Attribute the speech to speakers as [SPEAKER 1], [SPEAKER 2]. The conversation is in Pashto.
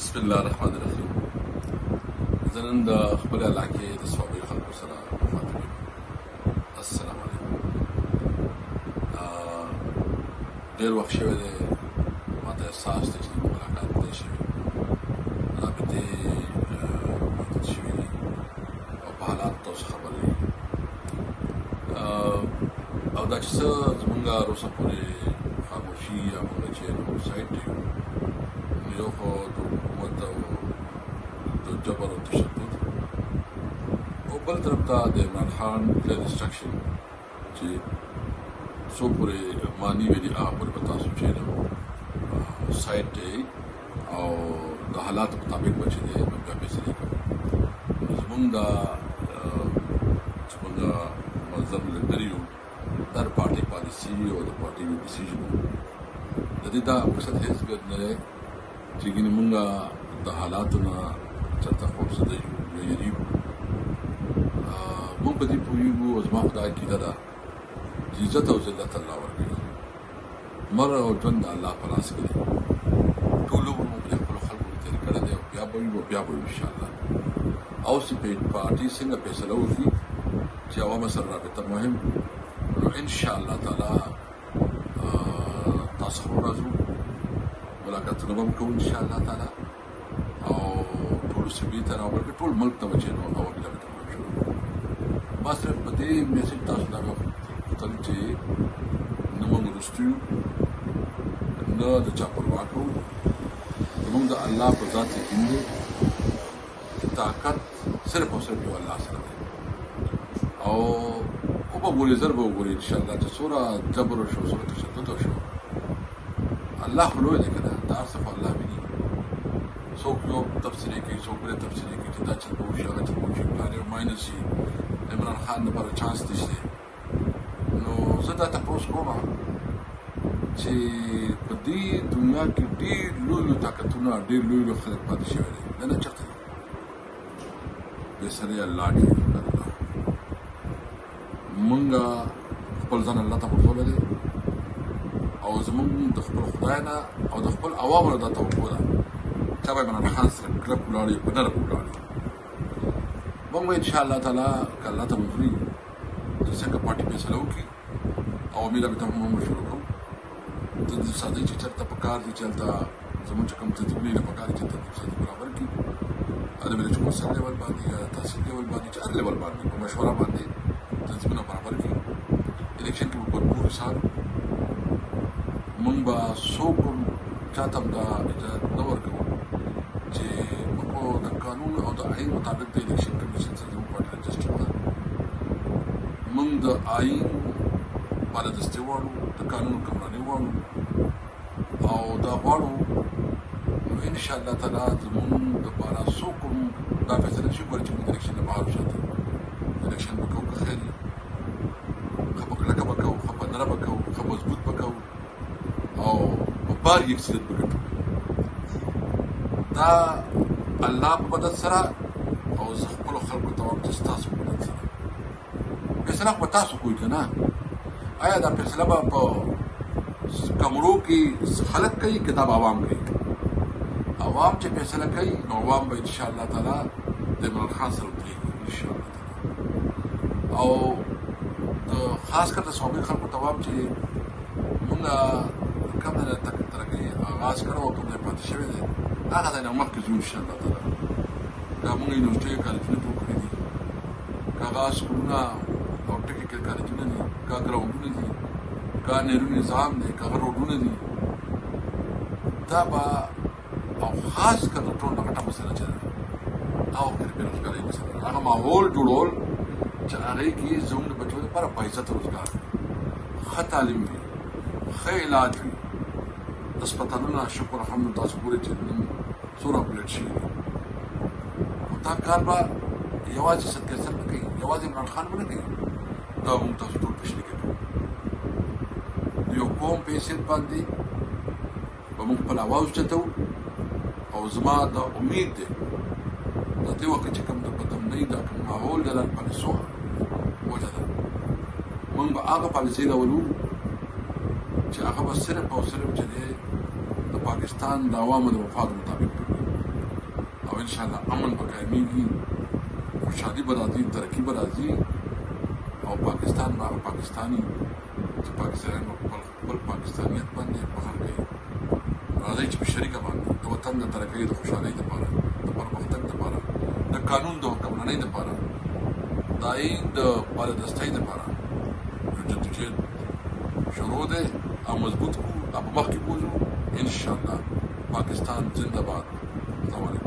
[SPEAKER 1] بسم الله الرحمن الرحیم. زه نن د خپلې علاقې د صوابۍ خلکو سره مخاطب یم. السلام علیکم. ډېر وخت شوی دی، ماته احساس دی چې ملاقات دی شوي، رابطې محدود شوي دي او په حالاتو تاسو خبر دی. او دا چې څه زمونږ روسه پورې خاموشي یا مونږ چې نور سایډ یو، یو خو د حکومت او د جبر او تشدد، او بل طرف ته د عمران خان کلیر انسټرکشن چې څو پورې معنی وي دي هغه پورې به تاسو چې سایډ دی او د حالاتو مطابق به چې دی نو بیا فیصلې کوو. نو زمونږ دا زمونږ منظم ملګري یو، دا د پارټي پالیسي او د پارټي ډیسیژن و. د دې دا مقصد هېڅ ګډ نه دی چې ګینې مونږ د حالاتو نه چېرته خوفزده یو یا یریږو. مونږ په دې پوهېږو او زما خو دا عقیده ده چې عزت او ذلت الله ورکوي، مر او ژوند د الله په لاس کې دی. ټول عمر مونږ د خپلو خلکو تېر کړی دی او بیا به وي او بیا به وي انشاءالله. او چې پارټي څنګه فیصله وکړي چې عوامو سره رابطه مهم، نو انشاءالله تعالی تاسو خو راځو، ملاقاتونه به هم کوو انشاءالله تعالی، او ټولو سیمې ته راوبلکې ټول ملک ته به چې نو عوامي رابطه مهم شروع کړو. ما صرف په دې میسج تاسو ته غوښتل چې نه موږ وروسته یو، نه د چا پروا کوو. زموږ د الله په ذات یقین دی چې طاقت صرف او صرف یو الله سره دی. او وګورئ، زر به وګورئ انشاءالله چې څومره جبر وشو، څومره تشدد وشو. الله خو لوی دی که نه، دا هر څه خو الله ویني. څوک یو تفسیرې کوي، څوک بلې تفسیرې کوي چې دا چل به وشي، هغه چل به وشي، پلان یې ماینس شي، عمران خان لپاره چانس نشته. نو زه دا تپوس کوم چې په دې دنیا کې ډېر لوی لوی طاقتونه، ډېر لوی لوی خلک پاتې شوي دي، دا نه چېرته دي؟ بېسری الله دی. مونږ خپل ځان الله ته ورکولی دی، او زمونږ د خپل خدای نه او د خپل عوامو نه دا توقع ده چا به عمران خان سره کلک ولاړ وي، په نرم ولاړ وي. مونږ به انشاءالله تعالی که الله ته منظور وي چې څنګه پارټي فیصله وکړي، عوامي رابطه هم موږ شروع کوو. د دې سازۍ چې چېرته په کار دي، چې هلته زمونږ چې کوم تنظیمونه یې په کار دي چې تنظیم سازۍ برابر کړي، د ویلج کونسل لیول باندې یا تحصیل لیول باندې، چې هر لیول باندې په مشوره باندې تنظیمونه برابر کړي. الیکشن کې به بھرپور حساب مونږ به څوک هم چاته هم دا اجازت نه ورکوو چې موږ د قانون او د آئین مطابق د الیکشن کمیشن سره زموږ پارټي رجسټر ده. مونږ د آئین بالادستي غواړو، د قانون حکمراني غواړو، او دا غواړو نو انشاءالله تعالی زمونږ دپاره څوک هم دا فیصله نشي کولی چې مونږ د الیکشن نه بهر وساتي. الیکشن به کوو که خیر وي، ښه په کلکه به کوو، ښه په نره به کوو، ښه مضبوط به کوو، او په بار یکسریت به ګټو. دا الله په مدد سره، او زه خپلو خلکو ته وایم چې ستاسو په مدد سره. فیصله خو به تاسو کوئ که نه؟ آیا دا فیصله به په کمرو کې خلک کوي که دا به عوام کوي؟ عوام چې فیصله کوي نو عوام به انشاءالله تعالی د عمران خان سره ودرېږي انشاءالله تعالی. او د خاص کر د صوابۍ خلکو ته وایم چې مونږ کوم ځای نه ترقۍ آغاز کړی او کوم ځای پاتې شوی دی، هغه ځای نه مخکې ځو انشاءالله تعالی. که مونږ یونیورسټۍ کالجونه جوړ کړي دي، که هغه سکولونه او ټیکنیکل کالجونه دي، که ګراونډونه دي، که نیرو نظام دی، که هغه روډونه دي، دا به او خاص کر د ټول نه غټه مسله چې ده او د بېروزګارۍ مسله ده، هغه ماحول جوړول چې هغې کې زموږ د بچو لپاره باعزته روزګار وي، ښه تعلیم وي، ښه علاج وي. هسپتالونه شکر الحمد تاسو ګورئ چې نن څومره اپګریډ شوي دي. خو دا کار به یوازې صدقه سر نه کوي، یوازې عمران خان به نه کوي، دا به موږ تاسو ټول په شریکه کوو. د یو قوم په حیثیت باندې به موږ خپل اواز اوچتوو. او زما دا امید دی د دې وخت چې کوم د بدامنۍ دا کوم ماحول د پالیسو وجه ده، موږ به هغه پالیسۍ راولو چې هغه به صرف او صرف چې دی د پاکستان د عوامو د مفاد مطابق ان شاء الله امن به قایمیږي، خوشحالي به راځي، ترقي به راځي او پاکستان به پاکستاني چې پاکستانیان به خپل پاکستانیت باندې فخر کوي. راځئ چې په شریکه باندې د وطن د ترقۍ د خوشحالۍ دپاره، د پرمختګ دپاره، د قانون د حکمرانۍ دپاره، د آئین د بالادستۍ دپاره یو جدوجہد شروع دی او مضبوط کړو او په مخکې بوځو. انشاءالله پاکستان زنده باد. السلام علیکم.